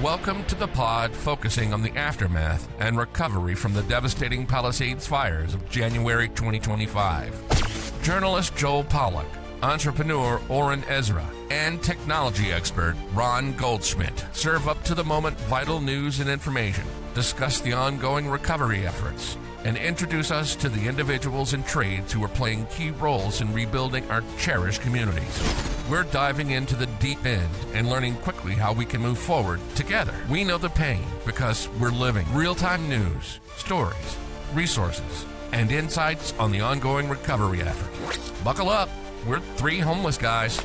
Welcome to the pod focusing on the aftermath and recovery from the devastating Palisades fires of January 2025. Journalist Joel Pollack, entrepreneur Oren Ezra, and technology expert Ron Goldschmidt serve up to the moment vital news and information, discuss the ongoing recovery efforts, and introduce us to the individuals and trades who are playing key roles in rebuilding our cherished communities. We're diving into the deep end and learning quickly how we can move forward together. We know the pain because we're living real-time news, stories, resources, and insights on the ongoing recovery effort. Buckle up. We're three homeless guys.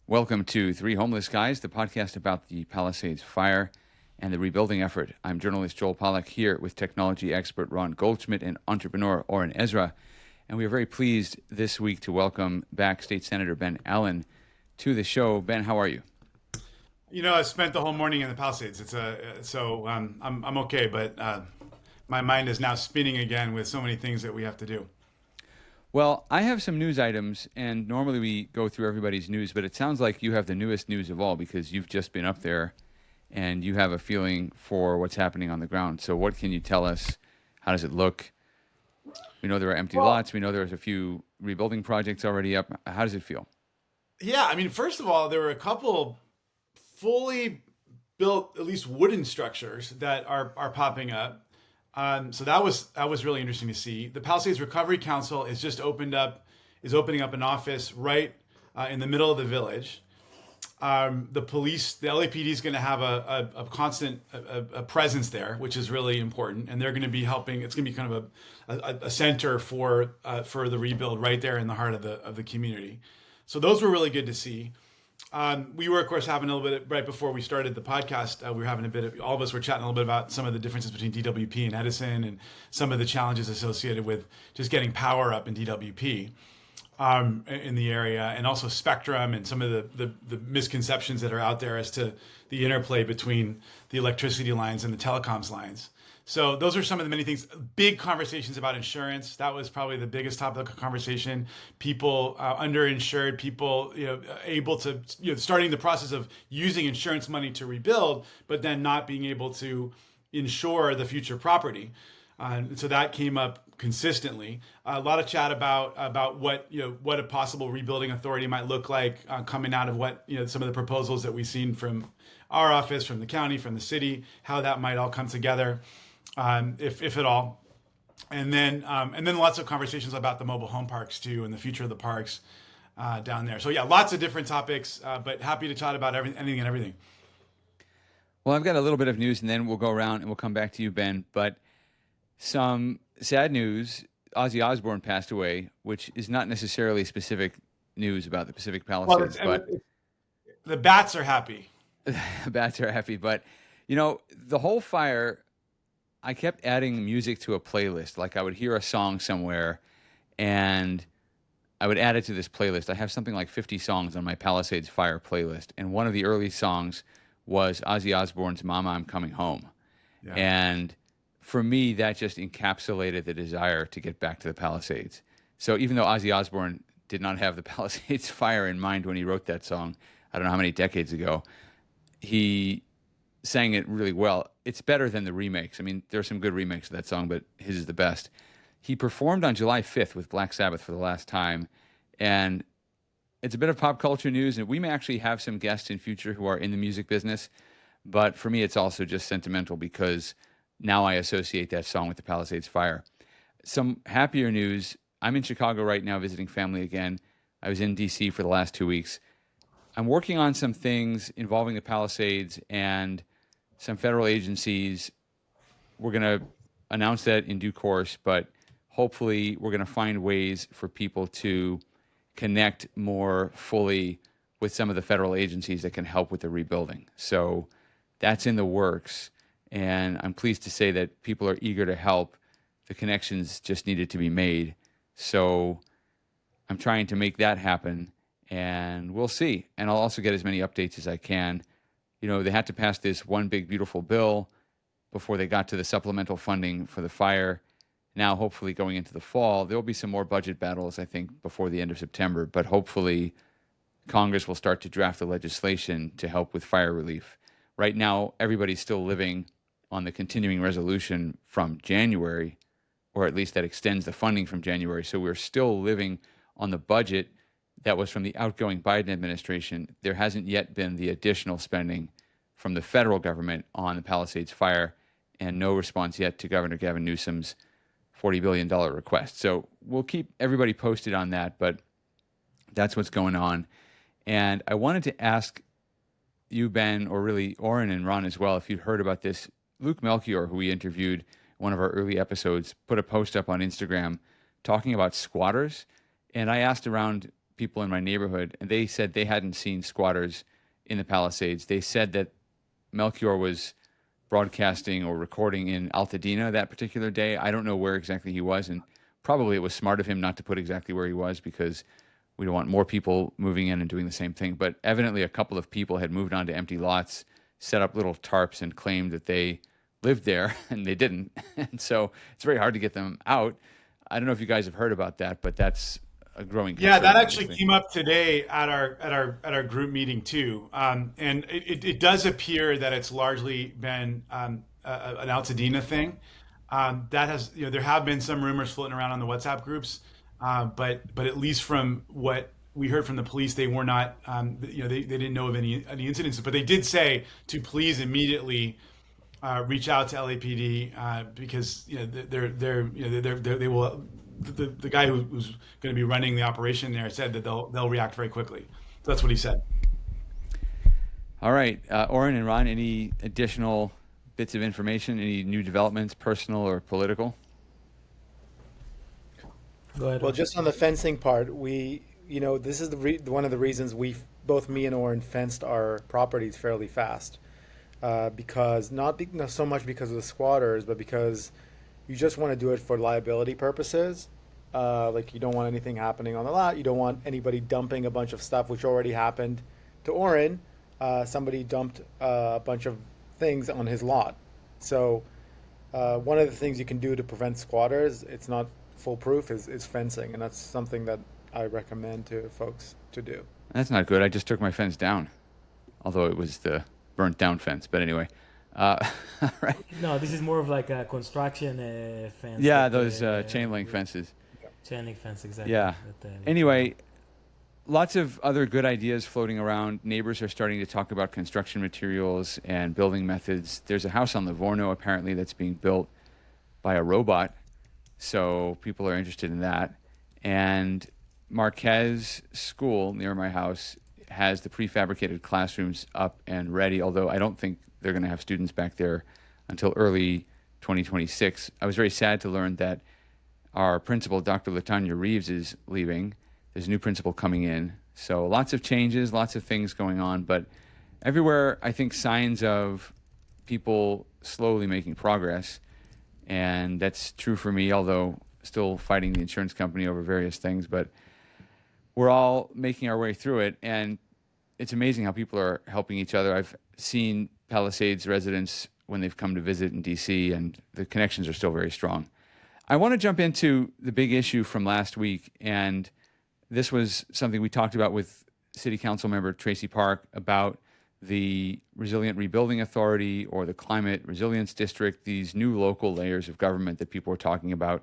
Welcome to Three Homeless Guys, the podcast about the Palisades fire and the rebuilding effort. I'm journalist Joel Pollack here with technology expert Ron Goldschmidt and entrepreneur Oren Ezra. And we are very pleased this week to welcome back State Senator Ben Allen to the show. Ben, how are you? You know, I spent the whole morning in the Palisades. I'm okay, but my mind is now spinning again with so many things that we have to do. Well, I have some news items, and normally we go through everybody's news, but it sounds like you have the newest news of all because you've just been up there and you have a feeling for what's happening on the ground. So what can you tell us? How does it look? We know there are empty lots. We know there's a few rebuilding projects already up. How does it feel? Yeah, I mean, first of all, there were a couple fully built, at least wooden structures that are popping up. So that was really interesting to see. The Palisades Recovery Council is opening up an office right in the middle of the village. The LAPD is going to have a constant presence there, which is really important, and they're going to be helping. It's going to be kind of a center for the rebuild right there in the heart of the community. So those were really good to see. We were, of course, having a little bit right before we started the podcast. We were having all of us were chatting a little bit about some of the differences between DWP and Edison, and some of the challenges associated with just getting power up in DWP in the area, and also spectrum, and some of the misconceptions that are out there as to the interplay between the electricity lines and the telecoms lines. So those are some of the many things. Big conversations about insurance. That was probably the biggest topic of conversation. People underinsured, people able to starting the process of using insurance money to rebuild, but then not being able to insure the future property. So that came up consistently. A lot of chat about what a possible rebuilding authority might look like coming out of what some of the proposals that we've seen from our office, from the county, from the city, how that might all come together. If at all, and then lots of conversations about the mobile home parks too, and the future of the parks down there. So yeah, lots of different topics, but happy to chat about anything and everything. Well, I've got a little bit of news, and then we'll go around and we'll come back to you, Ben. But some sad news: Ozzy Osbourne passed away, which is not necessarily specific news about the Pacific Palisades, but the bats are happy. The bats are happy, but the whole fire. I kept adding music to a playlist. Like I would hear a song somewhere and I would add it to this playlist. I have something like 50 songs on my Palisades Fire playlist. And one of the early songs was Ozzy Osbourne's Mama, I'm Coming Home. Yeah. And for me, that just encapsulated the desire to get back to the Palisades. So even though Ozzy Osbourne did not have the Palisades Fire in mind when he wrote that song, I don't know how many decades ago, he sang it really well. It's better than the remakes. I mean, there are some good remakes of that song, but his is the best. He performed on July 5th with Black Sabbath for the last time, and it's a bit of pop culture news, and we may actually have some guests in future who are in the music business, but for me, it's also just sentimental because now I associate that song with the Palisades Fire. Some happier news: I'm in Chicago right now visiting family again. I was in D.C. for the last 2 weeks. I'm working on some things involving the Palisades and some federal agencies. We're going to announce that in due course, but hopefully we're going to find ways for people to connect more fully with some of the federal agencies that can help with the rebuilding. So that's in the works, and I'm pleased to say that people are eager to help. The connections just needed to be made. So I'm trying to make that happen, and we'll see. And I'll also get as many updates as I can. They had to pass this one big, beautiful bill before they got to the supplemental funding for the fire. Now, hopefully going into the fall, there will be some more budget battles, I think, before the end of September, but hopefully Congress will start to draft the legislation to help with fire relief. Right now, everybody's still living on the continuing resolution from January, or at least that extends the funding from January. So we're still living on the budget that was from the outgoing Biden administration. There hasn't yet been the additional spending from the federal government on the Palisades fire, and no response yet to Governor Gavin Newsom's $40 billion request. So we'll keep everybody posted on that, but that's what's going on. And I wanted to ask you, Ben, or really Oren and Ron as well, if you'd heard about this. Luke Melchior, who we interviewed in one of our early episodes, put a post up on Instagram talking about squatters. And I asked around people in my neighborhood, and they said they hadn't seen squatters in the Palisades. They said that Melchior was broadcasting or recording in Altadena that particular day. I don't know where exactly he was, and probably it was smart of him not to put exactly where he was because we don't want more people moving in and doing the same thing. But evidently a couple of people had moved onto empty lots, set up little tarps, and claimed that they lived there, and they didn't. And so it's very hard to get them out. I don't know if you guys have heard about that, but that's a growing concern. Yeah, that actually came up today at our group meeting too, and it does appear that it's largely been an Altadena thing. That has, there have been some rumors floating around on the WhatsApp groups, but at least from what we heard from the police, they were not, they didn't know of any incidents, but they did say to please immediately reach out to LAPD because they will. The guy who's going to be running the operation there said that they'll react very quickly. So that's what he said. All right, Oren and Ron, any additional bits of information? Any new developments, personal or political? Go ahead. Well, just on the fencing part, this is one of the reasons both me and Oren fenced our properties fairly fast, because not so much because of the squatters, but because you just want to do it for liability purposes. Like you don't want anything happening on the lot. You don't want anybody dumping a bunch of stuff, which already happened to Oren. Somebody dumped a bunch of things on his lot. So one of the things you can do to prevent squatters, it's not foolproof, is fencing. And that's something that I recommend to folks to do. That's not good. I just took my fence down, although it was the burnt down fence. But anyway. Right. No, this is more of like a construction fence. Yeah, those chain link fences. Chain link fence, exactly. Yeah. Anyway, lots of other good ideas floating around. Neighbors are starting to talk about construction materials and building methods. There's a house on Livorno apparently that's being built by a robot, so people are interested in that. And Marquez School near my house has the prefabricated classrooms up and ready, although I don't think they're going to have students back there until early 2026. I was very sad to learn that our principal, Dr. Latanya Reeves, is leaving. There's a new principal coming in. So lots of changes, lots of things going on, but everywhere I think signs of people slowly making progress. And that's true for me, although still fighting the insurance company over various things, but we're all making our way through it. And it's amazing how people are helping each other. I've seen Palisades residents when they've come to visit in DC, and the connections are still very strong. I want to jump into the big issue from last week, and this was something we talked about with City Council member Tracy Park about the Resilient Rebuilding Authority or the Climate Resilience District, these new local layers of government that people were talking about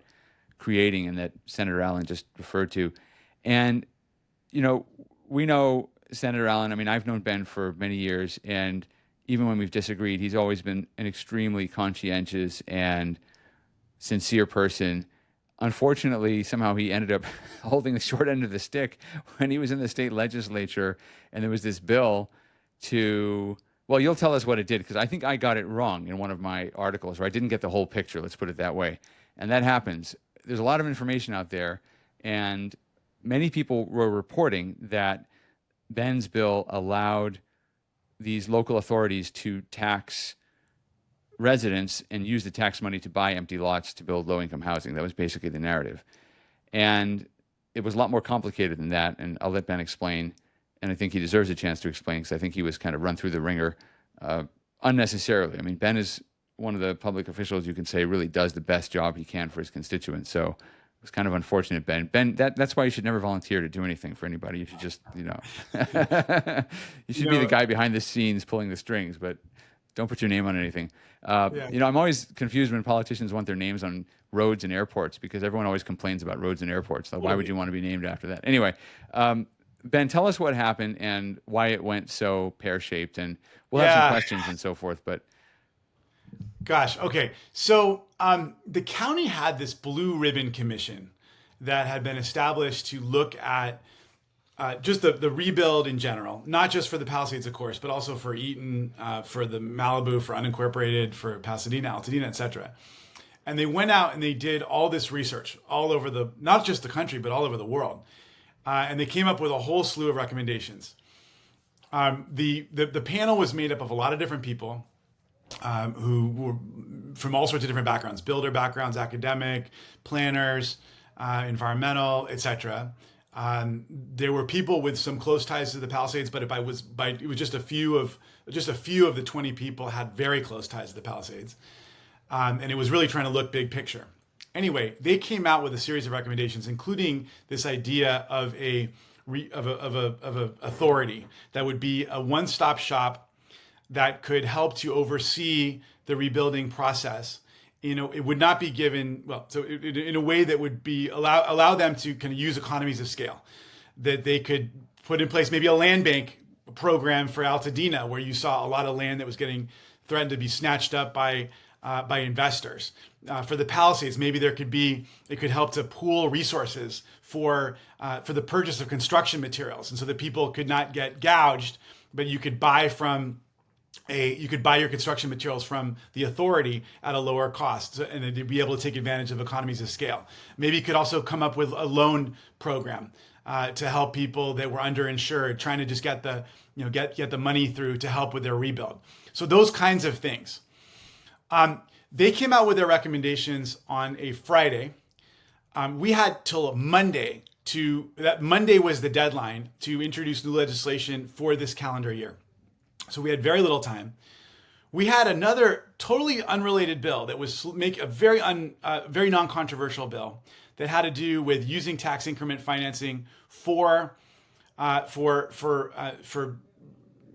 creating and that Senator Allen just referred to. And, we know Senator Allen. I mean, I've known Ben for many years, and even when we've disagreed, he's always been an extremely conscientious and sincere person. Unfortunately, somehow he ended up holding the short end of the stick when he was in the state legislature, and there was this bill well, you'll tell us what it did, because I think I got it wrong in one of my articles, or I didn't get the whole picture, let's put it that way. And that happens. There's a lot of information out there, and many people were reporting that Ben's bill allowed these local authorities to tax residents and use the tax money to buy empty lots to build low-income housing. That was basically the narrative. And it was a lot more complicated than that, and I'll let Ben explain, and I think he deserves a chance to explain, because I think he was kind of run through the ringer unnecessarily. I mean, Ben is one of the public officials you can say really does the best job he can for his constituents. So it was kind of unfortunate, Ben. Ben, that's why you should never volunteer to do anything for anybody. You should just, you should be the guy behind the scenes pulling the strings, but don't put your name on anything. I'm always confused when politicians want their names on roads and airports, because everyone always complains about roads and airports. So why would you want to be named after that? Anyway, Ben, tell us what happened and why it went so pear-shaped, and we'll have some questions and so forth. But gosh, okay. So the county had this blue ribbon commission that had been established to look at just the rebuild in general, not just for the Palisades, of course, but also for Eaton, for the Malibu, for unincorporated, for Pasadena, Altadena, et cetera. And they went out and they did all this research all over not just the country, but all over the world. And they came up with a whole slew of recommendations. The panel was made up of a lot of different people who were from all sorts of different backgrounds, builder backgrounds, academic, planners, environmental, etc. There were people with some close ties to the Palisades, but it was just a few of the 20 people had very close ties to the Palisades, and it was really trying to look big picture. Anyway, they came out with a series of recommendations, including this idea of a authority that would be a one-stop shop that could help to oversee the rebuilding process. It would not be given, in a way that would be allow them to kind of use economies of scale, that they could put in place maybe a land bank program for Altadena, where you saw a lot of land that was getting threatened to be snatched up by investors. For the Palisades, maybe it could help to pool resources for the purchase of construction materials, and so that people could not get gouged, but you could buy your construction materials from the authority at a lower cost, and they'd be able to take advantage of economies of scale. Maybe you could also come up with a loan program to help people that were underinsured, trying to just get the money through to help with their rebuild. So those kinds of things. They came out with their recommendations on a Friday. We had till Monday that Monday was the deadline to introduce new legislation for this calendar year. So we had very little time. We had another totally unrelated bill that was make a very non-controversial bill that had to do with using tax increment financing for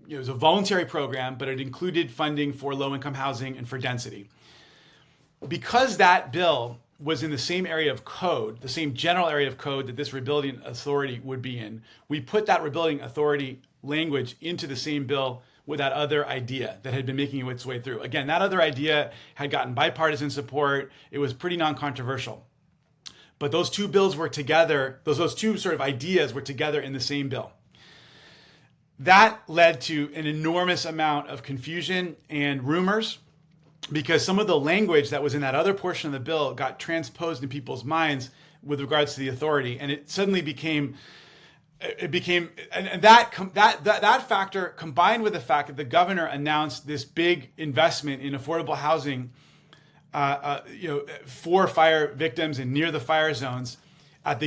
it was a voluntary program, but it included funding for low-income housing and for density. Because that bill was in the same area of code, the same general area of code that this rebuilding authority would be in, we put that rebuilding authority language into the same bill with that other idea that had been making its way through. Again, that other idea had gotten bipartisan support. It was pretty non-controversial. But those two bills were together, those two sort of ideas were together in the same bill. That led to an enormous amount of confusion and rumors, because some of the language that was in that other portion of the bill got transposed in people's minds with regards to the authority, and it suddenly became, and that factor, combined with the fact that the governor announced this big investment in affordable housing, for fire victims and near the fire zones at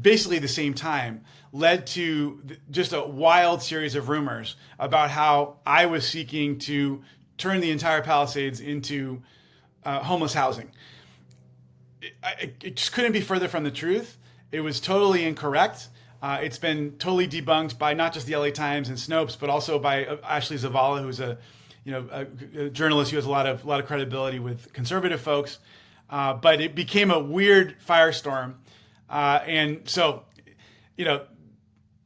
basically the same time, led to just a wild series of rumors about how I was seeking to turn the entire Palisades into homeless housing. It just couldn't be further from the truth. It was totally incorrect. It's been totally debunked by not just the LA Times and Snopes, but also by Ashley Zavala, who's a journalist who has a lot of credibility with conservative folks. But it became a weird firestorm, and so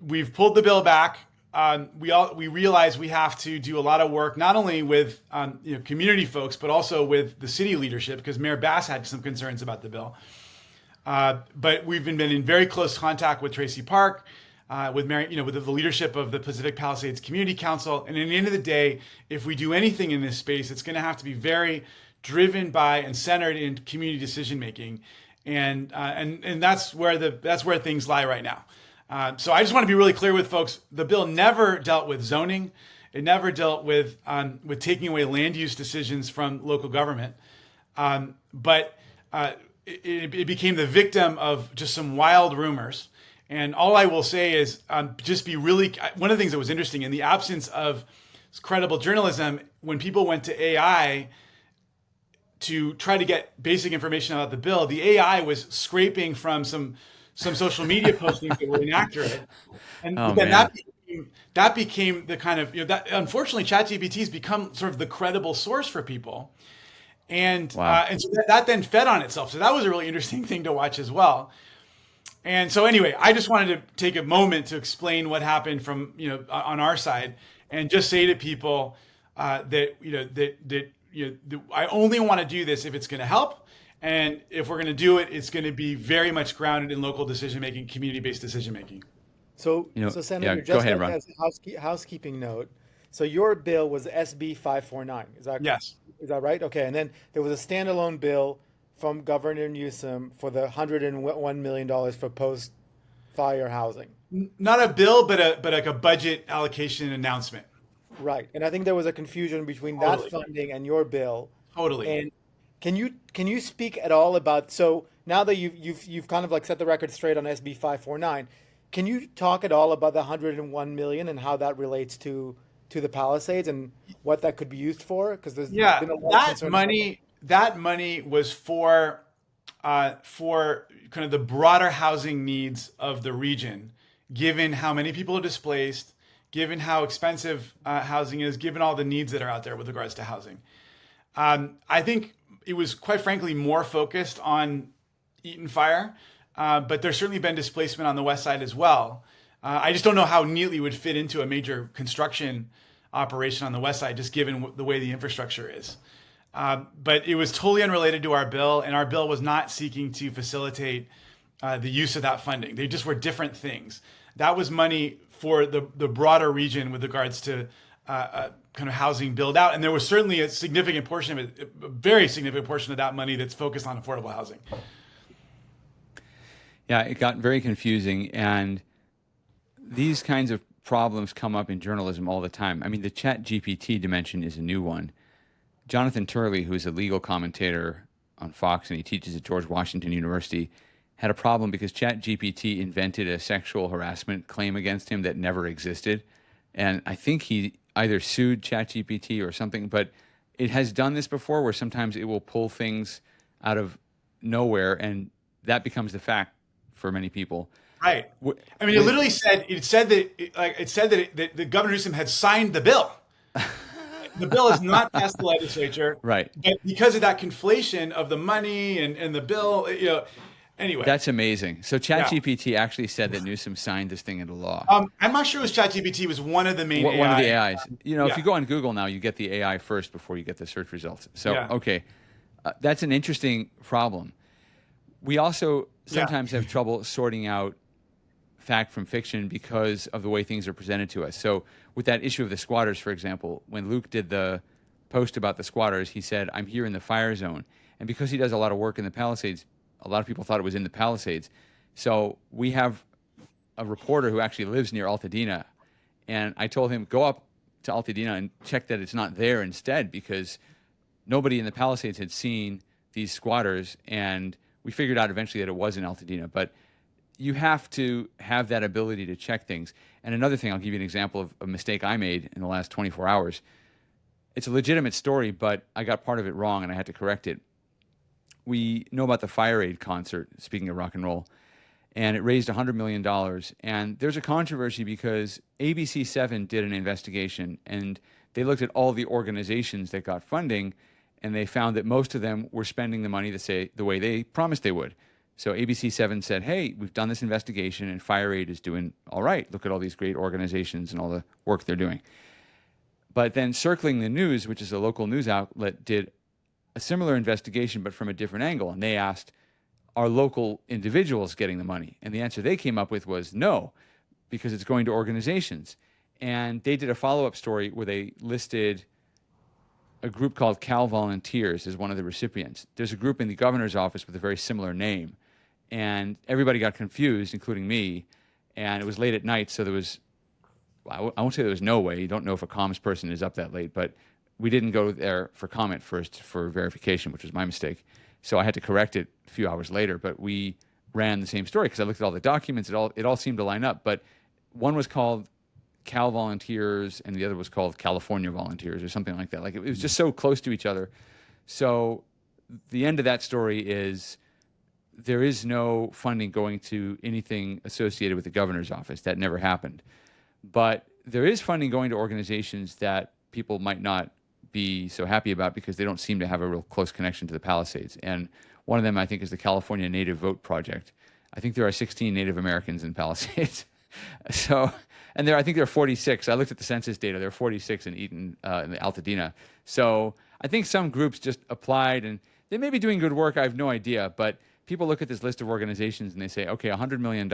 we've pulled the bill back. We realize we have to do a lot of work, not only with community folks, but also with the city leadership, because Mayor Bass had some concerns about the bill. But we've been in very close contact with Tracy Park, with the leadership of the Pacific Palisades Community Council. And at the end of the day, if we do anything in this space, it's going to have to be very driven by and centered in community decision making, and that's where things lie right now. So I just want to be really clear with folks: the bill never dealt with zoning. It never dealt with taking away land use decisions from local government. But it became the victim of just some wild rumors. And all I will say is just be really, one of the things that was interesting, in the absence of credible journalism, when people went to AI, to try to get basic information about the bill, the AI was scraping from some social media postings that were inaccurate, and Oh, then man. that became the kind of that unfortunately ChatGPT has become sort of the credible source for people, and Wow. and so that then fed on itself. So that was a really interesting thing to watch as well. And so anyway, I just wanted to take a moment to explain what happened from on our side, and just say to people that I only want to do this if it's going to help, and if we're going to do it, it's going to be very much grounded in local decision making, community based decision making. So, You know, so Senator, yeah, go just ahead, like Ron. as a housekeeping note, so your bill was SB 549. Yes. Is that right? Okay, and then there was a standalone bill from Governor Newsom for the $101 million for post-fire housing. Not a bill, but like a budget allocation announcement. Right, and I think there was a confusion between that Totally. funding and your bill. Totally. And can you speak at all about, so now that you've kind of like set the record straight on SB 549, can you talk at all about the 101 million and how that relates to the Palisades and what that could be used for? Because there's Yeah, been a lot of that concern. money was for kind of the broader housing needs of the region, given how many people are displaced, given how expensive housing is, given all the needs that are out there with regards to housing. I think it was quite frankly more focused on Eaton Fire, but there's certainly been displacement on the west side as well. I just don't know how neatly it would fit into a major construction operation on the west side, just given the way the infrastructure is. But it was totally unrelated to our bill, and our bill was not seeking to facilitate the use of that funding. They just were different things. That was money for the broader region with regards to kind of housing build out, and there was certainly a significant portion of it, a very significant portion of that money that's focused on affordable housing. Yeah, it got very confusing, and these kinds of problems come up in journalism all the time. I mean, the Chat GPT dimension is a new one. Jonathan Turley, who is a legal commentator on Fox and he teaches at George Washington University, had a problem because Chat GPT invented a sexual harassment claim against him that never existed. And I think he either sued Chat GPT or something, but it has done this before where sometimes it will pull things out of nowhere, and that becomes the fact for many people. Right. I mean, it literally said that the Governor Newsom had signed the bill. The bill has not passed the legislature, Right. But because of that conflation of the money and the bill, anyway. That's amazing. So ChatGPT actually said that Newsom signed this thing into law. I'm not sure it was ChatGPT. Was one of the main One of the AIs. If Yeah. you go on Google now, you get the AI first before you get the search results. So, Yeah. okay, that's an interesting problem. We also sometimes have trouble sorting out fact from fiction because of the way things are presented to us. So with that issue of the squatters, for example, when Luke did the post about the squatters, he said, "I'm here in the fire zone." And because he does a lot of work in the Palisades, a lot of people thought it was in the Palisades. So we have a reporter who actually lives near Altadena, and I told him, go up to Altadena and check that it's not there instead, because nobody in the Palisades had seen these squatters, and we figured out eventually that it was in Altadena. But you have to have that ability to check things. And another thing, I'll give you an example of a mistake I made in the last 24 hours. It's a legitimate story, but I got part of it wrong and I had to correct it. We know about the Fire Aid concert, speaking of rock and roll, and it raised $100 million. And there's a controversy because ABC7 did an investigation, and they looked at all the organizations that got funding, and they found that most of them were spending the money the way they promised they would. So ABC7 said, hey, we've done this investigation, and Fire Aid is doing all right. Look at all these great organizations and all the work they're doing. But then Circling the News, which is a local news outlet, did a similar investigation, but from a different angle. And they asked, are local individuals getting the money? And the answer they came up with was no, because it's going to organizations. And they did a follow-up story where they listed a group called Cal Volunteers as one of the recipients. There's a group in the governor's office with a very similar name. And everybody got confused, including me. And it was late at night, so there was, I won't say there was no way. You don't know if a comms person is up that late, but we didn't go there for comment first for verification, which was my mistake. So I had to correct it a few hours later, but we ran the same story because I looked at all the documents. It all seemed to line up, but one was called Cal Volunteers and the other was called California Volunteers or something like that. Like it was just so close to each other. So the end of that story is there is no funding going to anything associated with the governor's office. That never happened. But there is funding going to organizations that people might not be so happy about because they don't seem to have a real close connection to the Palisades. And one of them, I think, is the California Native Vote Project. I think there are 16 Native Americans in Palisades. So, and I think there are 46. I looked at the census data. There are 46 in Eaton, in Altadena. So I think some groups just applied, and they may be doing good work. I have no idea. But people look at this list of organizations and they say, okay, $100 million.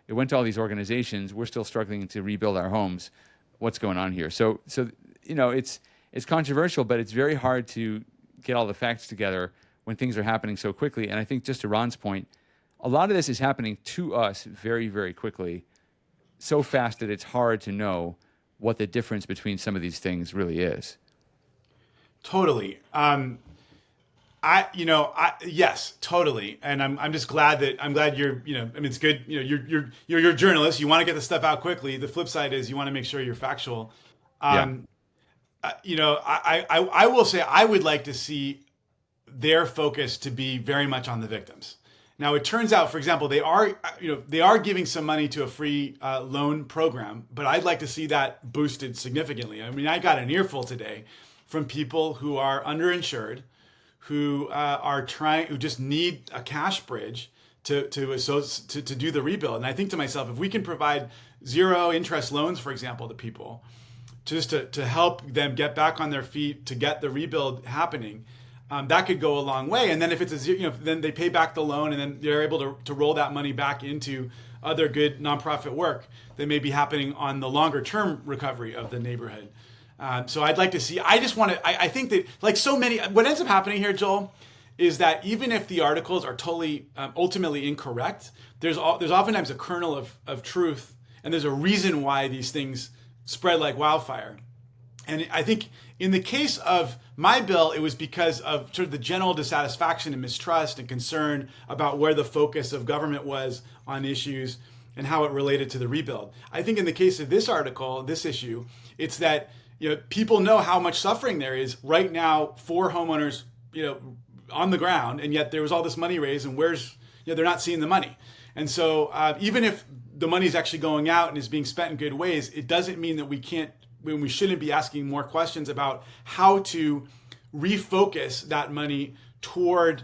It went to all these organizations. We're still struggling to rebuild our homes. What's going on here? So it's controversial, but it's very hard to get all the facts together when things are happening so quickly. And I think, just to Ron's point, a lot of this is happening to us very, very quickly, so fast that it's hard to know what the difference between some of these things really is. Totally. Yes, totally. And I'm just glad you're, it's good. You're a journalist. You want to get the stuff out quickly. The flip side is you want to make sure you're factual. I will say I would like to see their focus to be very much on the victims. Now, it turns out, for example, they are giving some money to a free loan program, but I'd like to see that boosted significantly. I mean, I got an earful today from people who are underinsured, who who just need a cash bridge to do the rebuild. And I think to myself, if we can provide zero interest loans, for example, to people, just to help them get back on their feet, to get the rebuild happening, that could go a long way. And then if it's then they pay back the loan, and then they're able to roll that money back into other good nonprofit work that may be happening on the longer term recovery of the neighborhood. So I'd like to see. I think that, like so many, what ends up happening here, Joel, is that even if the articles are totally ultimately incorrect, there's oftentimes a kernel of truth, and there's a reason why these things spread like wildfire. And I think in the case of my bill, it was because of sort of the general dissatisfaction and mistrust and concern about where the focus of government was on issues and how it related to the rebuild. I think in the case of this article, this issue, it's that people know how much suffering there is right now for homeowners, on the ground, and yet there was all this money raised, and they're not seeing the money. And so even if the money is actually going out and is being spent in good ways, it doesn't mean that we shouldn't be asking more questions about how to refocus that money toward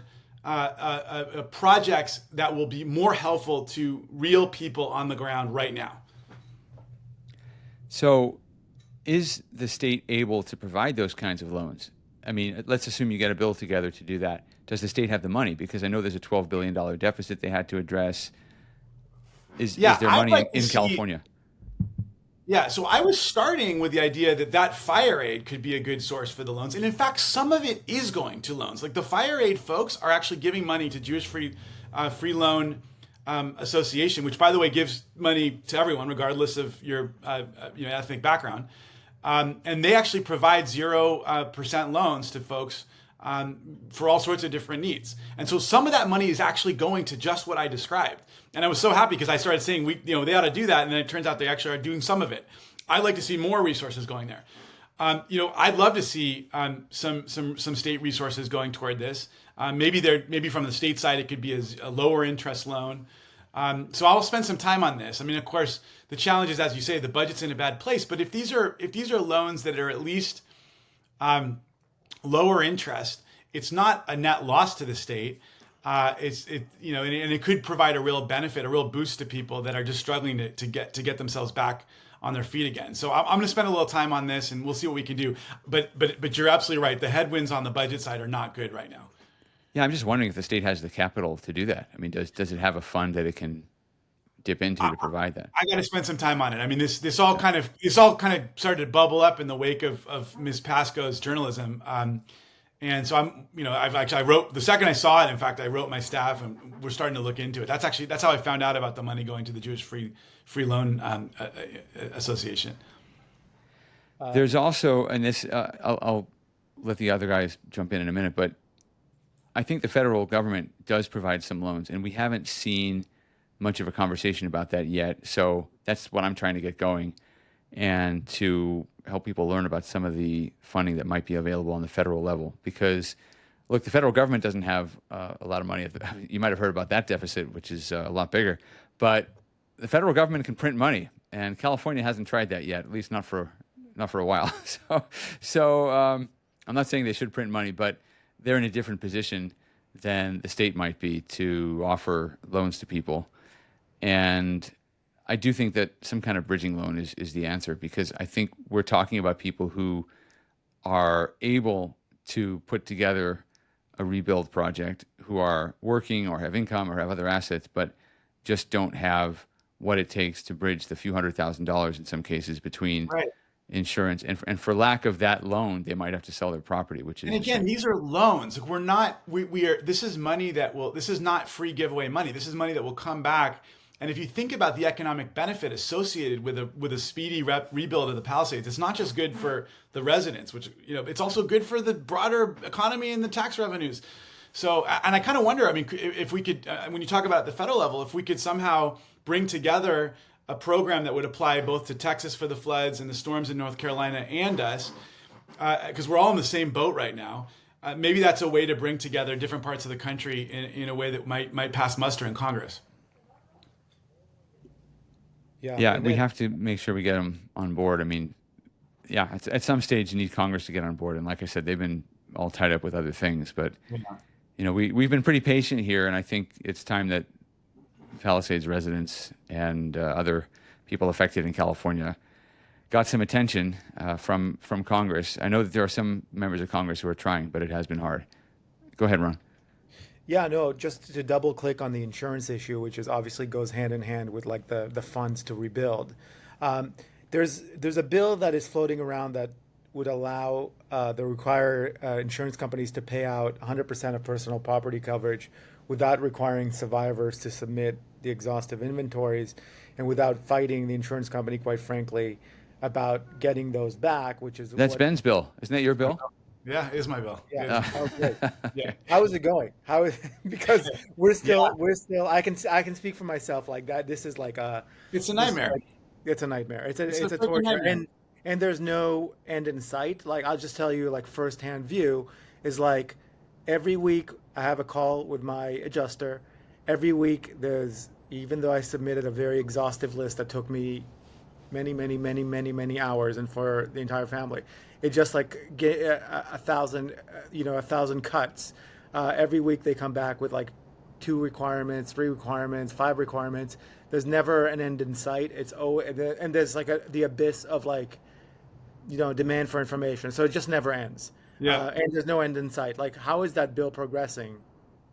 projects that will be more helpful to real people on the ground right now. So is the state able to provide those kinds of loans? I mean, let's assume you get a bill together to do that. Does the state have the money? Because I know there's a $12 billion deficit they had to address. Is there money in California? Yeah, so I was starting with the idea that fire aid could be a good source for the loans. And in fact, some of it is going to loans. Like the fire aid folks are actually giving money to Jewish Free Loan Association, which, by the way, gives money to everyone, regardless of your ethnic background. And they actually provide 0% loans to folks for all sorts of different needs. And so some of that money is actually going to just what I described. And I was so happy because I started saying they ought to do that, and then it turns out they actually are doing some of it. I'd like to see more resources going there. I'd love to see some state resources going toward this. Maybe from the state side it could be a lower interest loan. So I'll spend some time on this. I mean, of course, the challenge is, as you say, the budget's in a bad place. But if these are loans that are at least lower interest, it's not a net loss to the state. And it could provide a real benefit, a real boost to people that are just struggling to get themselves back on their feet again. So I'm going to spend a little time on this, and we'll see what we can do. But you're absolutely right. The headwinds on the budget side are not good right now. Yeah, I'm just wondering if the state has the capital to do that. I mean, does it have a fund that it can dip into to provide that? I got to spend some time on it. I mean, this all kind of started to bubble up in the wake of Ms. Pascoe's journalism. And so I wrote, the second I saw it, in fact, I wrote my staff, and we're starting to look into it. That's how I found out about the money going to the Jewish Free Loan Association. There's also, and this, I'll let the other guys jump in a minute, but I think the federal government does provide some loans, and we haven't seen much of a conversation about that yet. So that's what I'm trying to get going, and to help people learn about some of the funding that might be available on the federal level. Because look, the federal government doesn't have a lot of money. You might have heard about that deficit, which is a lot bigger. But the federal government can print money, and California hasn't tried that yet, at least not for a while. So I'm not saying they should print money, but they're in a different position than the state might be to offer loans to people. And I do think that some kind of bridging loan is the answer, because I think we're talking about people who are able to put together a rebuild project, who are working or have income or have other assets, but just don't have what it takes to bridge the few $100,000 in some cases between insurance and for lack of that loan, they might have to sell their property, which is. And again, these are loans. We're not. We are. This is money that will. This is not free giveaway money. This is money that will come back. And if you think about the economic benefit associated with a speedy rebuild of the Palisades, it's not just good for the residents, which it's also good for the broader economy and the tax revenues. So, and I kind of wonder. I mean, if we could, when you talk about at the federal level, if we could somehow bring together a program that would apply both to Texas for the floods and the storms in North Carolina and us, because we're all in the same boat right now. Maybe that's a way to bring together different parts of the country in a way that might pass muster in Congress. Yeah, we have to make sure we get them on board. I mean, yeah, at some stage you need Congress to get on board. And like I said, they've been all tied up with other things. But, we've been pretty patient here. And I think it's time that Palisades residents and other people affected in California got some attention from Congress. I know that there are some members of Congress who are trying, but it has been hard. Go ahead, Ron. Yeah, no, just to double click on the insurance issue, which is obviously goes hand in hand with like the funds to rebuild. There's a bill that is floating around that would allow require insurance companies to pay out 100% of personal property coverage without requiring survivors to submit the exhaustive inventories and without fighting the insurance company, quite frankly, about getting those back, which is That's Ben's bill. Isn't that your bill? Yeah, it is my bill. Yeah. Oh, great. Yeah. How is it going? Because we're still I can speak for myself like that. This is like it's a nightmare. It's a nightmare. It's a torture. Nightmare. And there's no end in sight. Like I'll just tell you like firsthand view is like every week I have a call with my adjuster. Every week even though I submitted a very exhaustive list that took me many hours and for the entire family. It just like get a thousand cuts. Every week they come back with like 2 requirements, 3 requirements, 5 requirements. There's never an end in sight. And there's like the abyss of like, demand for information. So it just never ends. Yeah. And there's no end in sight. Like, how is that bill progressing?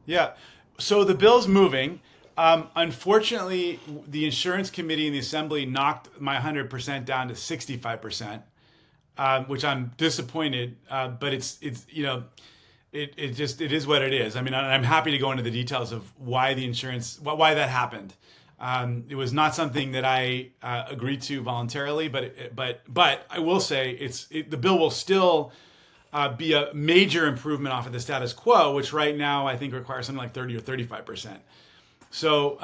Yeah. So the bill's moving. Unfortunately, the insurance committee in the assembly knocked my 100% down to 65%. Which I'm disappointed, but it is what it is. I mean, I'm happy to go into the details of why why that happened. It was not something that I agreed to voluntarily, but I will say the bill will still be a major improvement off of the status quo, which right now I think requires something like 30 or 35%. So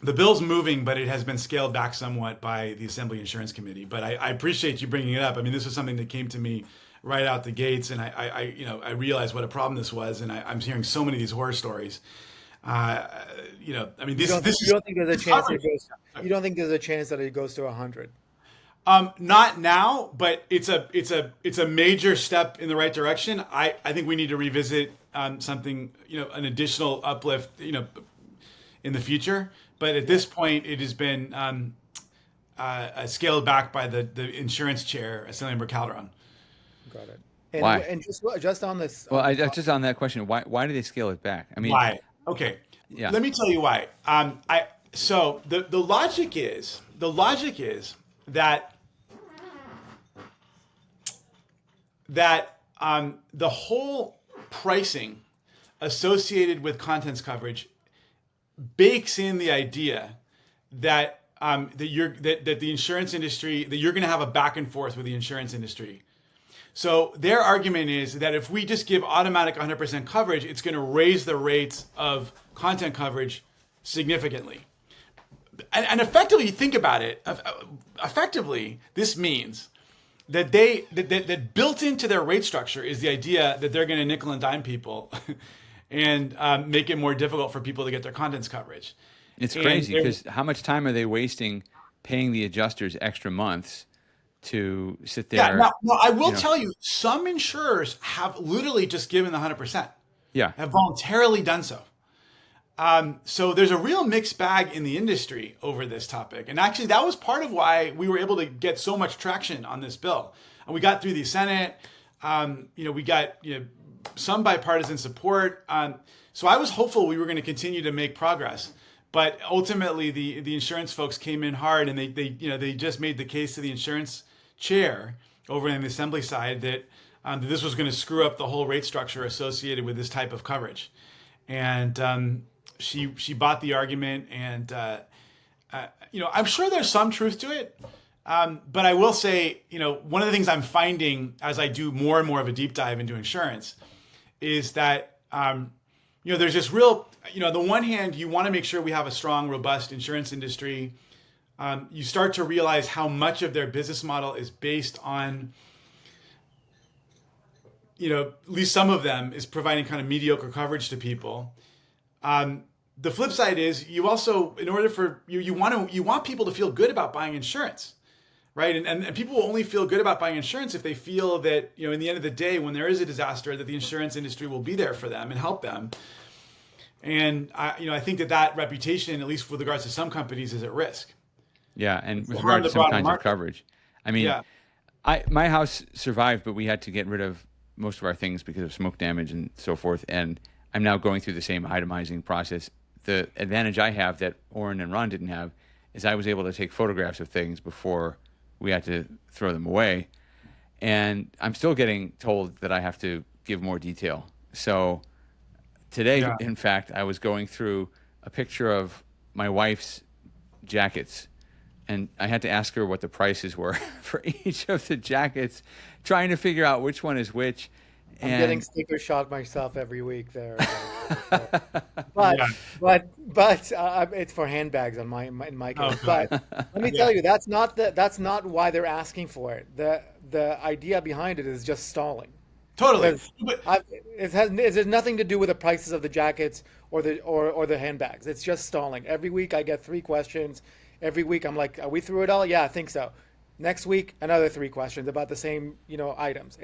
the bill's moving, but it has been scaled back somewhat by the Assembly Insurance Committee. But I appreciate you bringing it up. I mean, this was something that came to me right out the gates, and I realized what a problem this was, and I'm hearing so many of these horror stories. I mean, you don't think there's a chance you don't think there's a chance that it goes to 100? Not now, but it's a major step in the right direction. I think we need to revisit something, an additional uplift, in the future. But at this point, it has been scaled back by the insurance chair, Assemblymember Calderon. Got it. And, why? And just on this. Well, just on that question, why do they scale it back? I mean, why? Okay. Yeah. Let me tell you why. So the logic is that the whole pricing associated with contents coverage bakes in the idea that the insurance industry, that you're going to have a back and forth with the insurance industry. So their argument is that if we just give automatic 100% coverage, it's going to raise the rates of content coverage significantly. And effectively, you think about it, effectively, this means that built into their rate structure is the idea that they're going to nickel and dime people and make it more difficult for people to get their contents coverage. It's crazy because how much time are they wasting paying the adjusters extra months to sit there? Yeah, now I will tell you, some insurers have literally just given the 100%. Yeah. Have voluntarily done so. So there's a real mixed bag in the industry over this topic. And actually, that was part of why we were able to get so much traction on this bill. And we got through the Senate. We got some bipartisan support. So I was hopeful we were going to continue to make progress. But ultimately, the insurance folks came in hard, and they just made the case to the insurance chair over in the assembly side that this was going to screw up the whole rate structure associated with this type of coverage. And she bought the argument, and I'm sure there's some truth to it. But I will say, one of the things I'm finding as I do more and more of a deep dive into insurance is that there's this real, on the one hand, you want to make sure we have a strong, robust insurance industry. You start to realize how much of their business model is based on, at least some of them is providing kind of mediocre coverage to people. The flip side is you also, in order for you want people to feel good about buying insurance, right? And people will only feel good about buying insurance if they feel that, in the end of the day, when there is a disaster, that the insurance industry will be there for them and help them. And I think that reputation, at least with regards to some companies, is at risk. Yeah, and with regard to some kinds of coverage. I mean, my house survived, but we had to get rid of most of our things because of smoke damage and so forth. And I'm now going through the same itemizing process. The advantage I have that Oren and Ron didn't have is I was able to take photographs of things before we had to throw them away. And I'm still getting told that I have to give more detail. So today, in fact, I was going through a picture of my wife's jackets, and I had to ask her what the prices were for each of the jackets, trying to figure out which one is which. I'm getting sticker shock myself every week there. But it's for handbags in my case. Okay. But let me tell you, that's not why they're asking for it. The idea behind it is just stalling. Totally. It has nothing to do with the prices of the jackets or the handbags. It's just stalling. Every week I get 3 questions. Every week I'm like, are we through it all? Yeah, I think so. Next week, another 3 questions about the same, items.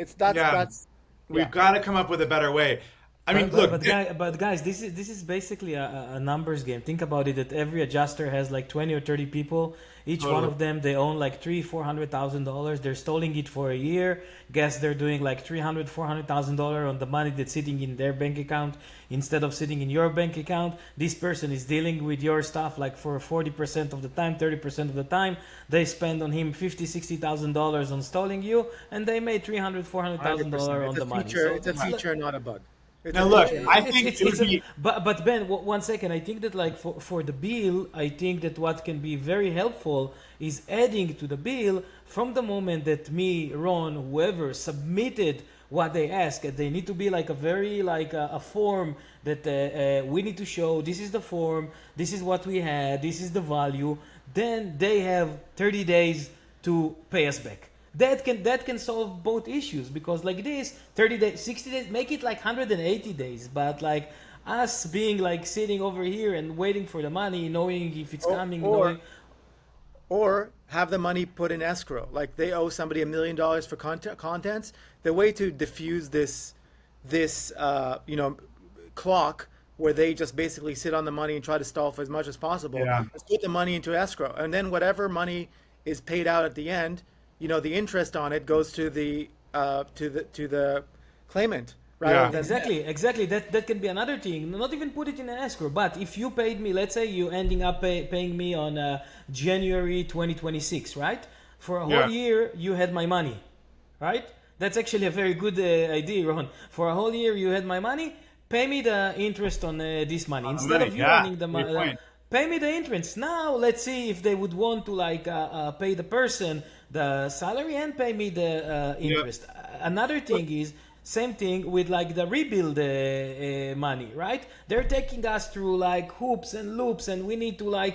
We've got to come up with a better way. I mean, but guys, this is basically a numbers game. Think about it, that every adjuster has like 20 or 30 people. Each one of them, they own like $300,000-$400,000. They're stalling it for a year. Guess they're doing like $300,000-$400,000 on the money that's sitting in their bank account instead of sitting in your bank account. This person is dealing with your stuff like for 40% of the time, 30% of the time. They spend on him $50,000-$60,000 on stalling you, and they made $300,000-$400,000 on the money. So it's a feature, not a bug. Now look, I think but Ben, 1 second. I think that like for the bill, I think that what can be very helpful is adding to the bill from the moment that me, Ron, whoever submitted what they ask. They need to be like a very a form that we need to show. This is the form. This is what we had. This is the value. Then they have 30 days to pay us back. That can solve both issues, because like this 30 days, 60 days, make it like 180 days, but like us being like sitting over here and waiting for the money, knowing if it's coming, or have the money put in escrow, like they owe somebody $1 million for contents. The way to diffuse this clock where they just basically sit on the money and try to stall for as much as possible is put the money into escrow, and then whatever money is paid out at the end, the interest on it goes to the claimant, right? Exactly. That can be another thing. Not even put it in an escrow, but if you paid me, let's say you ending up paying me on January 2026, right? For a whole year, you had my money, right? That's actually a very good idea, Ron. For a whole year, you had my money. Pay me the interest on this money instead of you earning the money. Pay me the interest. Now let's see if they would want to pay the person the salary and pay me the interest. Another thing is same thing with like the rebuild money, right? They're taking us through like hoops and loops, and we need to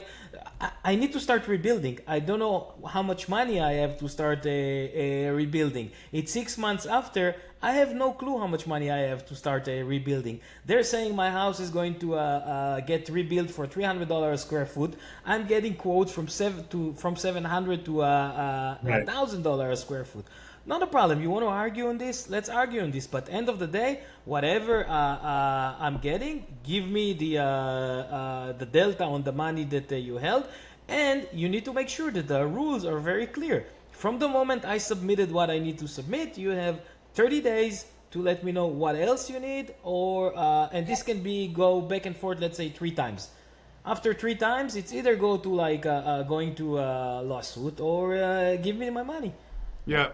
I need to start rebuilding. I don't know how much money I have to start rebuilding. It's 6 months after. I have no clue how much money I have to start rebuilding. They're saying my house is going to get rebuilt for $300 a square foot. I'm getting quotes from $700 to $1,000 a square foot. Not a problem. You want to argue on this? Let's argue on this. But end of the day, whatever I'm getting, give me the delta on the money that you held, and you need to make sure that the rules are very clear. From the moment I submitted what I need to submit, you have 30 days to let me know what else you need, or and this can be go back and forth. Let's say 3 times. After 3 times, it's either go to like going to a lawsuit or give me my money. Yeah.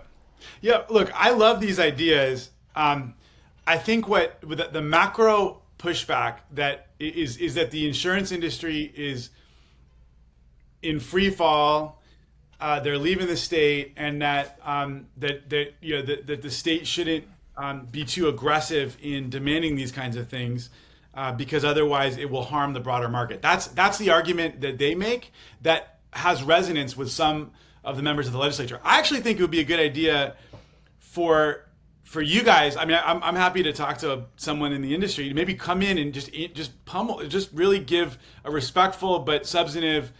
Yeah, look, I love these ideas. I think what the macro pushback that is that the insurance industry is in free fall. They're leaving the state, and that that the state shouldn't be too aggressive in demanding these kinds of things, because otherwise it will harm the broader market. That's the argument that they make that has resonance with some of the members of the legislature. I actually think it would be a good idea for you guys. I mean, I'm happy to talk to someone in the industry to maybe come in and just pummel, just really give a respectful but substantive,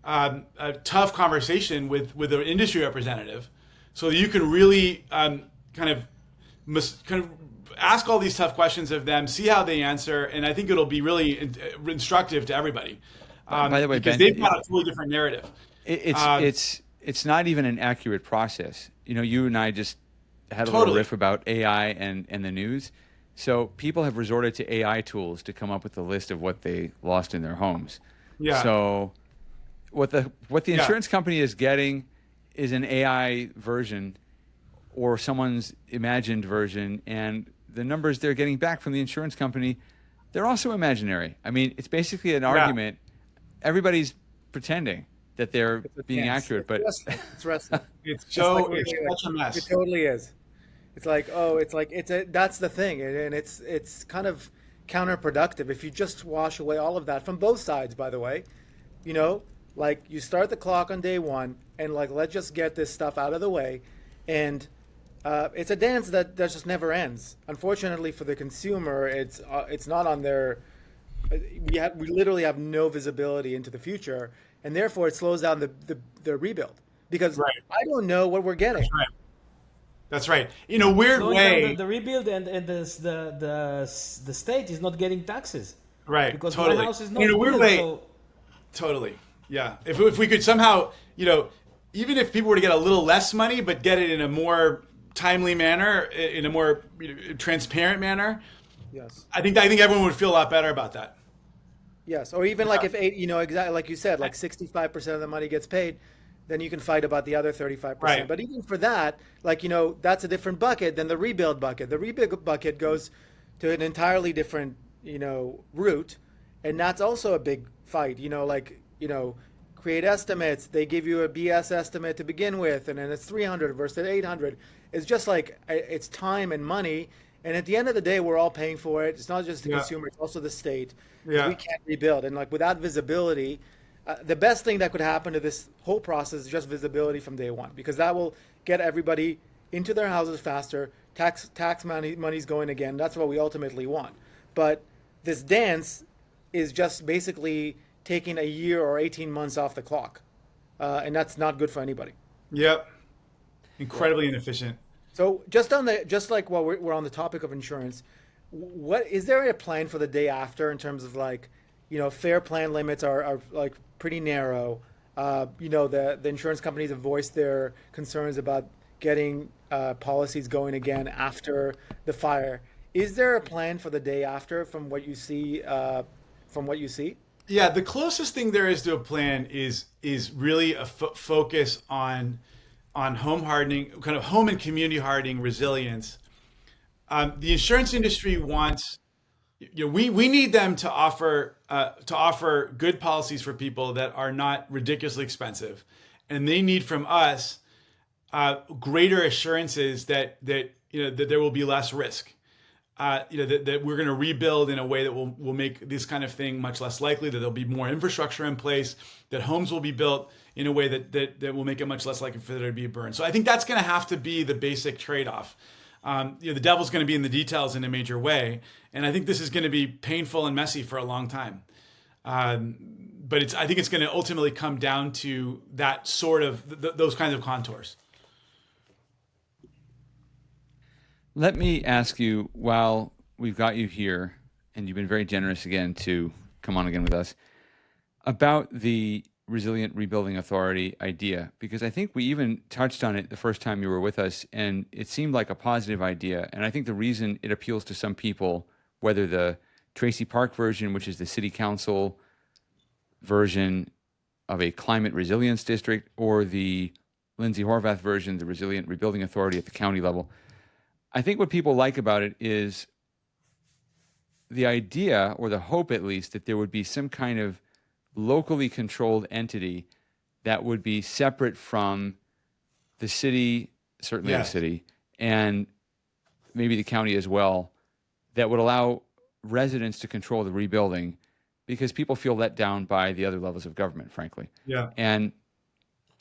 a tough conversation with an industry representative, so that you can really kind of ask all these tough questions of them, see how they answer, and I think it'll be really instructive to everybody. By the way, because Ben, they've got a totally different narrative. It's not even an accurate process. You know, you and I just had a Totally. little riff about AI and the news. So people have resorted to AI tools to come up with a list of what they lost in their homes. Yeah. So what the Yeah. insurance company is getting is an AI version or someone's imagined version, and the numbers they're getting back from the insurance company, they're also imaginary. I mean, it's basically an argument. Everybody's pretending that they're being accurate, but It's wrestling. It's It's so like- it's such a mess. It totally is. It's like, that's the thing, and it's kind of counterproductive if you just wash away all of that from both sides. By the way, you know, like you start the clock on day one, and like let's just get this stuff out of the way, and it's a dance that just never ends. Unfortunately for the consumer, it's not on their. We literally have no visibility into the future, and therefore it slows down the rebuild because Right. I don't know what we're getting. Right. That's right. In a weird Slowing way. down the rebuild, and the state is not getting taxes. Right. Because Totally. my house is not In a weird built, way. so Totally. Yeah. If we could somehow, even if people were to get a little less money, but get it in a more timely manner, in a more transparent manner, Yes. I think everyone would feel a lot better about that. Yes. Or even like if exactly like you said, like 65% of the money gets paid, then you can fight about the other 35%. Right. But even for that, like that's a different bucket than the rebuild bucket. The rebuild bucket goes to an entirely different route, and that's also a big fight. Create estimates. They give you a BS estimate to begin with, and then it's 300 versus 800. It's just like it's time and money. And at the end of the day, we're all paying for it. It's not just the consumer; it's also the state. Yeah. We can't rebuild, and like without visibility, the best thing that could happen to this whole process is just visibility from day one, because that will get everybody into their houses faster. Tax money's going again. That's what we ultimately want. But this dance is just basically taking a year or 18 months off the clock, and that's not good for anybody. Yep. Incredibly inefficient. So just like while we're on the topic of insurance, what is there a plan for the day after in terms of like, fair plan limits are like pretty narrow. The insurance companies have voiced their concerns about getting policies going again after the fire. Is there a plan for the day after from what you see? Yeah, the closest thing there is to a plan is really a focus on home hardening, kind of home and community hardening resilience. The insurance industry wants, we need them to offer good policies for people that are not ridiculously expensive, and they need from us greater assurances that there will be less risk. that we're going to rebuild in a way that will make this kind of thing much less likely, that there'll be more infrastructure in place, that homes will be built in a way that will make it much less likely for there to be a burn. So I think that's going to have to be the basic trade-off. The devil's going to be in the details in a major way. And I think this is going to be painful and messy for a long time. But I think it's going to ultimately come down to that sort of those kinds of contours. Let me ask you, while we've got you here, and you've been very generous again to come on again with us, about the Resilient Rebuilding Authority idea, because I think we even touched on it the first time you were with us, and it seemed like a positive idea. And I think the reason it appeals to some people, whether the Tracy Park version, which is the city council version of a climate resilience district, or the Lindsay Horvath version, the Resilient Rebuilding Authority at the county level, I think what people like about it is the idea, or the hope at least, that there would be some kind of locally controlled entity that would be separate from the city, certainly the city, and maybe the county as well, that would allow residents to control the rebuilding, because people feel let down by the other levels of government, frankly. Yeah. And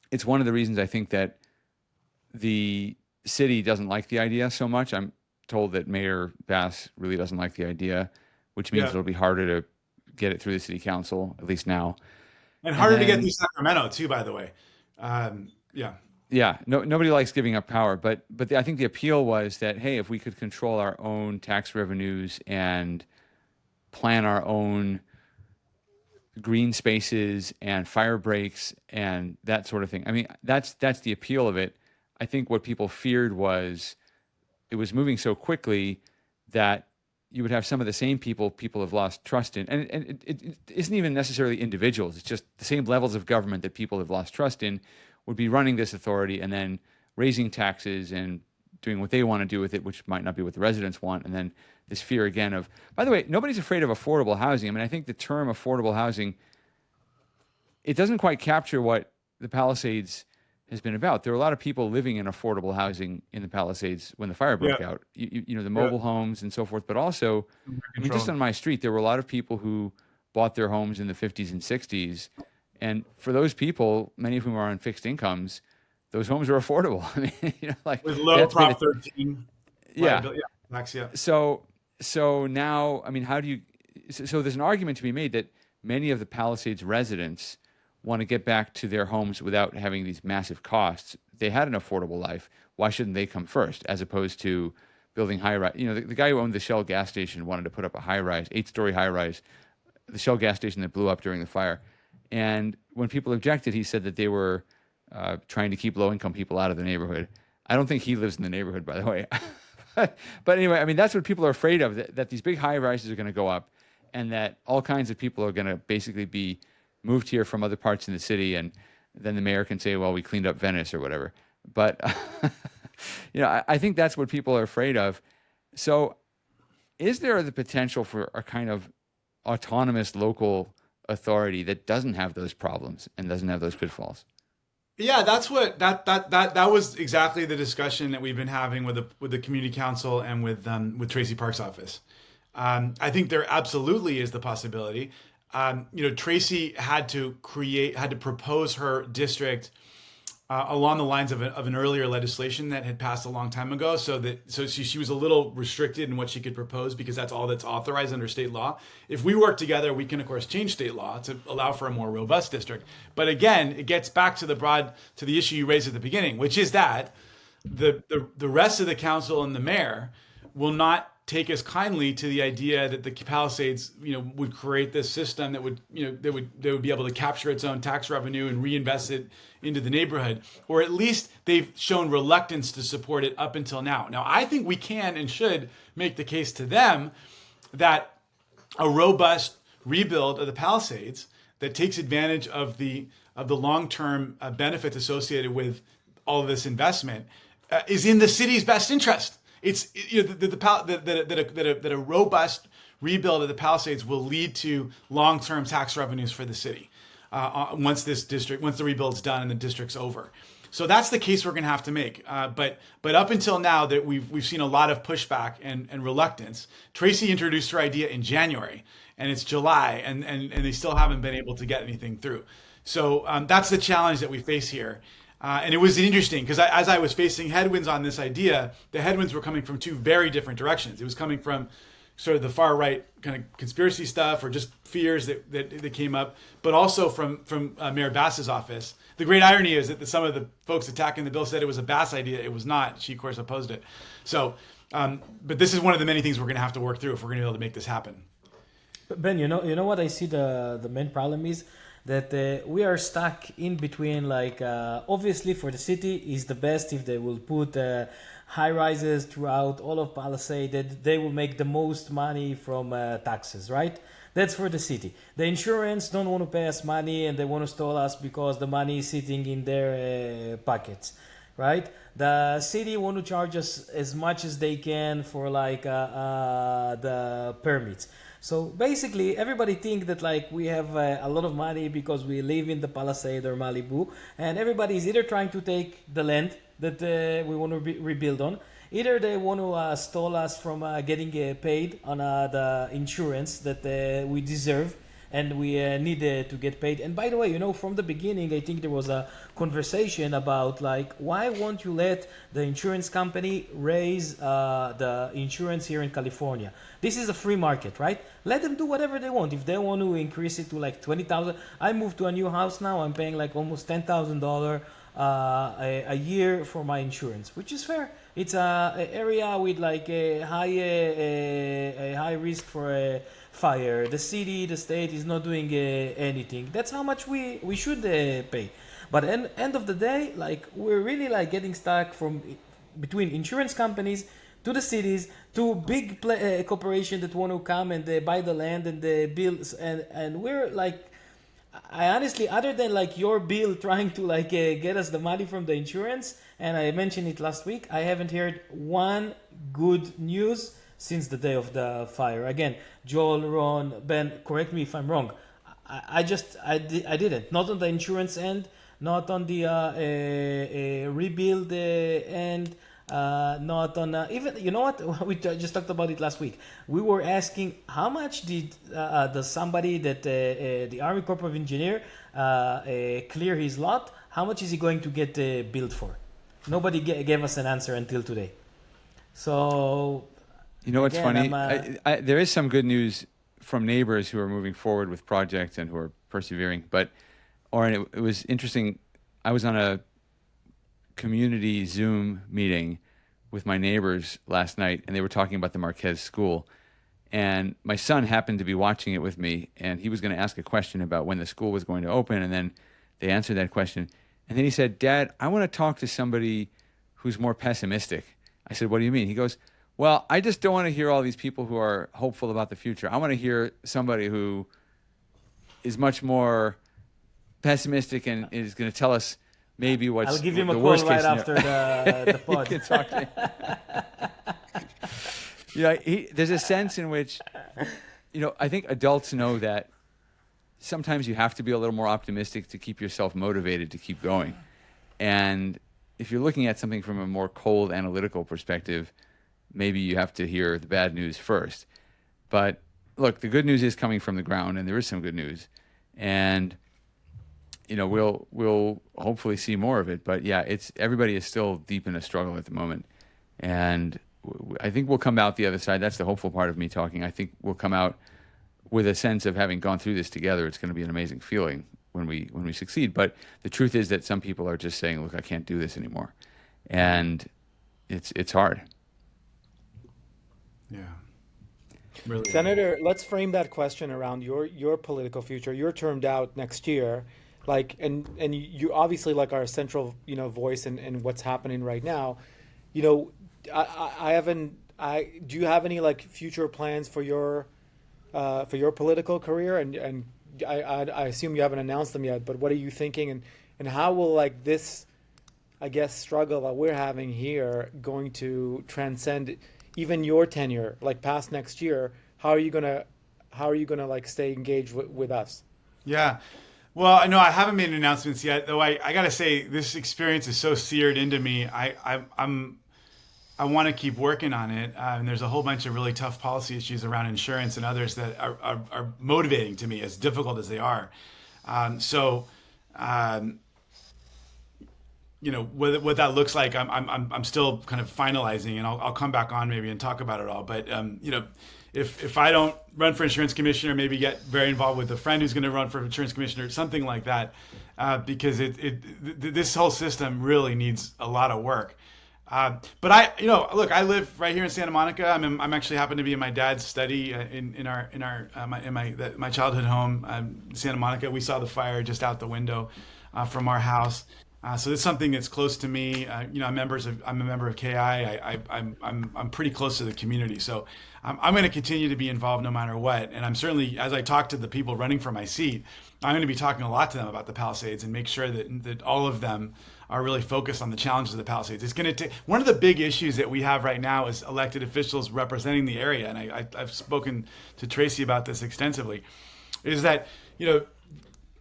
it's one of the reasons I think that the city doesn't like the idea so much. I'm told that Mayor Bass really doesn't like the idea, which means it'll be harder to get it through the city council, at least now. And harder to get through Sacramento too, by the way. Nobody likes giving up power, but I think the appeal was that, hey, if we could control our own tax revenues and plan our own green spaces and fire breaks and that sort of thing. I mean, that's the appeal of it. I think what people feared was it was moving so quickly that you would have some of the same people have lost trust in. And it isn't even necessarily individuals. It's just the same levels of government that people have lost trust in would be running this authority and then raising taxes and doing what they want to do with it, which might not be what the residents want. And then this fear again of, by the way, nobody's afraid of affordable housing. I mean, I think the term affordable housing, it doesn't quite capture what the Palisades has been about. There were a lot of people living in affordable housing in the Palisades when the fire broke out. You know, the mobile homes and so forth, but also, I mean, just on my street, there were a lot of people who bought their homes in the 50s and 60s. And for those people, many of whom are on fixed incomes, those homes are affordable. I mean, you know, like with low Prop 13. Max, So now, I mean, how do you, so there's an argument to be made that many of the Palisades residents want to get back to their homes without having these massive costs. They had an affordable life. Why shouldn't they come first, as opposed to building high-rise? You know, the guy who owned the Shell gas station wanted to put up a high-rise, 8-story high-rise, the Shell gas station that blew up during the fire. And when people objected, he said that they were trying to keep low-income people out of the neighborhood. I don't think he lives in the neighborhood, by the way. But anyway, I mean, that's what people are afraid of, that these big high-rises are going to go up and that all kinds of people are going to basically be moved here from other parts in the city, and then the mayor can say, well, we cleaned up Venice or whatever. But, you know, I think that's what people are afraid of. So is there the potential for a kind of autonomous local authority that doesn't have those problems and doesn't have those pitfalls? Yeah, that's what that was exactly the discussion that we've been having with the community council and with Tracy Park's office. I think there absolutely is the possibility. You know, Tracy had to propose her district along the lines of an earlier legislation that had passed a long time ago. So she was a little restricted in what she could propose because that's all that's authorized under state law. If we work together, we can of course change state law to allow for a more robust district. But again, it gets back to the issue you raised at the beginning, which is that the rest of the council and the mayor will not take as kindly to the idea that the Palisades, you know, would create this system that would, you know, they would be able to capture its own tax revenue and reinvest it into the neighborhood, or at least they've shown reluctance to support it up until now. Now, I think we can and should make the case to them that a robust rebuild of the Palisades that takes advantage of the long-term benefits associated with all of this investment is in the city's best interest. It's, you know, that a robust rebuild of the Palisades will lead to long-term tax revenues for the city once the rebuild's done and the district's over. So that's the case we're going to have to make. But up until now, that we've seen a lot of pushback and reluctance. Tracy introduced her idea in January, and it's July, and they still haven't been able to get anything through. So that's the challenge that we face here. And it was interesting because as I was facing headwinds on this idea, the headwinds were coming from two very different directions. It was coming from sort of the far right kind of conspiracy stuff or just fears that came up, but also from Mayor Bass's office. The great irony is that some of the folks attacking the bill said it was a Bass idea. It was not. She, of course, opposed it. So, but this is one of the many things we're going to have to work through if we're going to be able to make this happen. Ben, you know what I see the main problem is that we are stuck in between. Like obviously for the city is the best if they will put high rises throughout all of Palisades. That they will make the most money from taxes, right? That's for the city. The insurance don't want to pay us money and they want to stall us because the money is sitting in their pockets, right? The city want to charge us as much as they can for like the permits. So basically, everybody think that like we have a lot of money because we live in the Palisade or Malibu, and everybody is either trying to take the land that we want to rebuild on, either they want to stall us from getting paid on the insurance that we deserve and we need to get paid. And by the way, from the beginning, I think there was a conversation about like, why won't you let the insurance company raise the insurance here in California? This is a free market, right? Let them do whatever they want. If they want to increase it to like $20,000, I moved to a new house now. I'm paying like almost $10,000 a year for my insurance, which is fair. It's a area with like a high risk for a fire. The city, the state is not doing anything. That's how much we should pay. But end of the day, like we're really like getting stuck from between insurance companies to the cities to big corporations that want to come and they buy the land and the bills and we're like, I honestly, other than like your bill trying to like get us the money from the insurance, and I mentioned it last week, I haven't heard one good news since the day of the fire. Again, Joel, Ron, Ben, correct me if I'm wrong. I didn't. Not on the insurance end, not on the rebuild end, not on even, you know what, we just talked about it last week. We were asking how much did somebody that the Army Corps of Engineer clear his lot, how much is he going to get billed for? Nobody gave us an answer until today. So you know what's again, funny? There is some good news from neighbors who are moving forward with projects and who are persevering. But, Oren, it was interesting. I was on a community Zoom meeting with my neighbors last night, and they were talking about the Marquez School. And my son happened to be watching it with me, and he was going to ask a question about when the school was going to open, and then they answered that question. And then he said, "Dad, I want to talk to somebody who's more pessimistic." I said, "What do you mean?" He goes, "Well, I just don't want to hear all these people who are hopeful about the future. I want to hear somebody who is much more pessimistic and is going to tell us maybe what's I'll give him the a worst call right case after the pod." You can talk to him. There's a sense in which, I think adults know that sometimes you have to be a little more optimistic to keep yourself motivated to keep going. And if you're looking at something from a more cold analytical perspective, maybe you have to hear the bad news first. But look, the good news is coming from the ground, and there is some good news. And we'll hopefully see more of it. But yeah, everybody is still deep in a struggle at the moment. And I think we'll come out the other side. That's the hopeful part of me talking. I think we'll come out with a sense of having gone through this together. It's going to be an amazing feeling when we succeed. But the truth is that some people are just saying, "Look, I can't do this anymore," and it's hard. Yeah. Really. Senator, let's frame that question around your political future. You're termed out next year, and you obviously like our central voice in what's happening right now. Do you have any like future plans for your political career? And I assume you haven't announced them yet, but what are you thinking, and how will like this, I guess, struggle that we're having here going to transcend even your tenure, like past next year? How are you gonna like stay engaged with us? Yeah. Well, no, I haven't made announcements yet, though. I got to say, this experience is so seared into me. I want to keep working on it. And there's a whole bunch of really tough policy issues around insurance and others that are motivating to me, as difficult as they are. What that looks like, I'm still kind of finalizing, and I'll come back on maybe and talk about it all. But if I don't run for insurance commissioner, maybe get very involved with a friend who's going to run for insurance commissioner, something like that, because this whole system really needs a lot of work. But I live right here in Santa Monica. I'm actually happen to be in my dad's study in my childhood home, Santa Monica. We saw the fire just out the window from our house. So it's something that's close to me. I'm a member of KI. I'm pretty close to the community. So I'm going to continue to be involved no matter what. And I'm certainly, as I talk to the people running for my seat, I'm going to be talking a lot to them about the Palisades and make sure that all of them are really focused on the challenges of the Palisades. It's going to take, one of the big issues that we have right now is elected officials representing the area. And I've spoken to Tracy about this extensively, is that,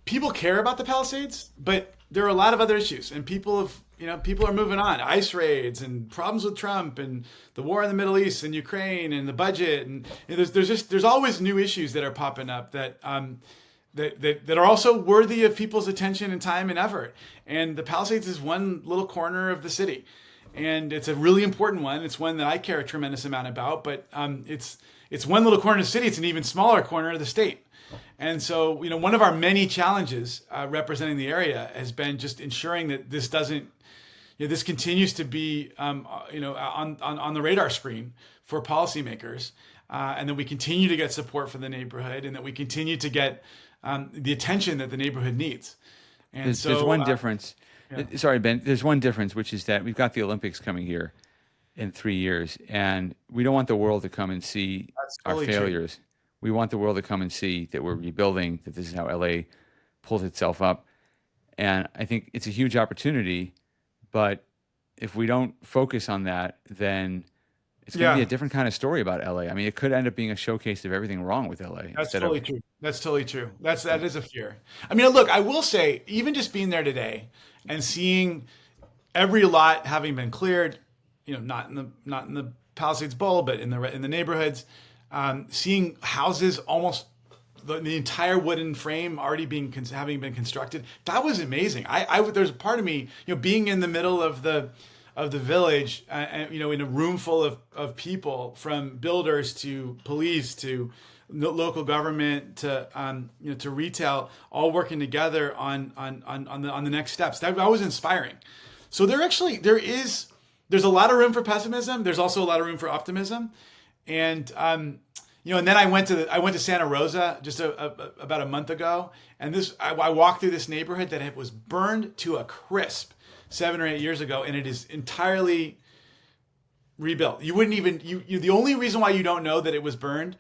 people care about the Palisades, but there are a lot of other issues, and people are moving on. ICE raids and problems with Trump and the war in the Middle East and Ukraine and the budget, and there's always new issues that are popping up that are also worthy of people's attention and time and effort. And the Palisades is one little corner of the city, and it's a really important one. It's one that I care a tremendous amount about, but it's one little corner of the city. It's an even smaller corner of the state. And so, one of our many challenges representing the area has been just ensuring that this doesn't, this continues to be, on the radar screen for policymakers, and that we continue to get support for the neighborhood, and that we continue to get the attention that the neighborhood needs. And there's one difference. Yeah. Sorry, Ben. There's one difference, which is that we've got the Olympics coming here in 3 years, and we don't want the world to come and see our failures. True. We want the world to come and see that we're rebuilding, that this is how LA pulls itself up. And I think it's a huge opportunity, but if we don't focus on that, then it's going to be a different kind of story about LA. I mean, it could end up being a showcase of everything wrong with LA. That's totally true. That's totally true. That is a fear. I mean, look, I will say, even just being there today and seeing every lot having been cleared, not in the Palisades Bowl, but in the neighborhoods, seeing houses almost the entire wooden frame already having been constructed, that was amazing. There's a part of me, being in the middle of the village, in a room full of people, from builders to police to local government to retail, all working together on the next steps. That was inspiring. So there's a lot of room for pessimism. There's also a lot of room for optimism. And and then I went to Santa Rosa just about a month ago, and I walked through this neighborhood that was burned to a crisp 7 or 8 years ago, and it is entirely rebuilt. You wouldn't even the only reason why you don't know that it was burned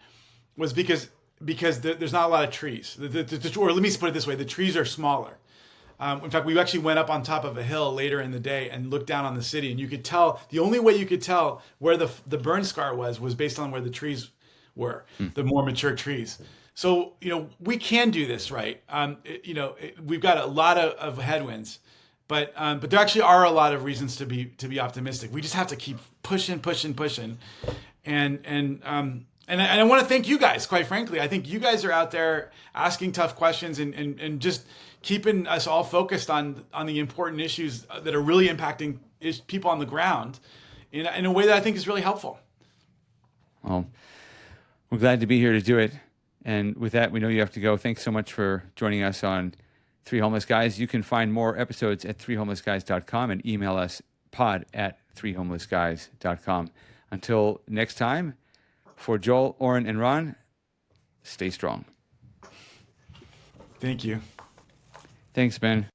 was because there's not a lot of trees. Or let me put it this way: the trees are smaller. In fact, we actually went up on top of a hill later in the day and looked down on the city, and you could tell, the only way you could tell where the burn scar was based on where the trees were, the more mature trees. So, we can do this, right? We've got a lot of headwinds, but there actually are a lot of reasons to be optimistic. We just have to keep pushing. And I want to thank you guys, quite frankly. I think you guys are out there asking tough questions and just keeping us all focused on the important issues that are really impacting people on the ground in a way that I think is really helpful. Well, we're glad to be here to do it. And with that, we know you have to go. Thanks so much for joining us on Three Homeless Guys. You can find more episodes at threehomelessguys.com and email us pod@threehomelessguys.com. Until next time, for Joel, Oren, and Ron, stay strong. Thank you. Thanks, Ben.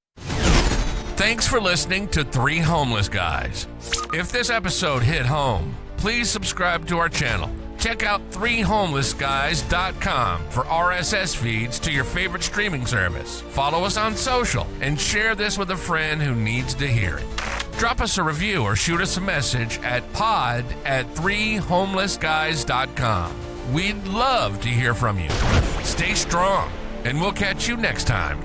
Thanks for listening to Three Homeless Guys. If this episode hit home, please subscribe to our channel. Check out threehomelessguys.com for RSS feeds to your favorite streaming service. Follow us on social and share this with a friend who needs to hear it. Drop us a review or shoot us a message at pod@threehomelessguys.com. We'd love to hear from you. Stay strong, and we'll catch you next time.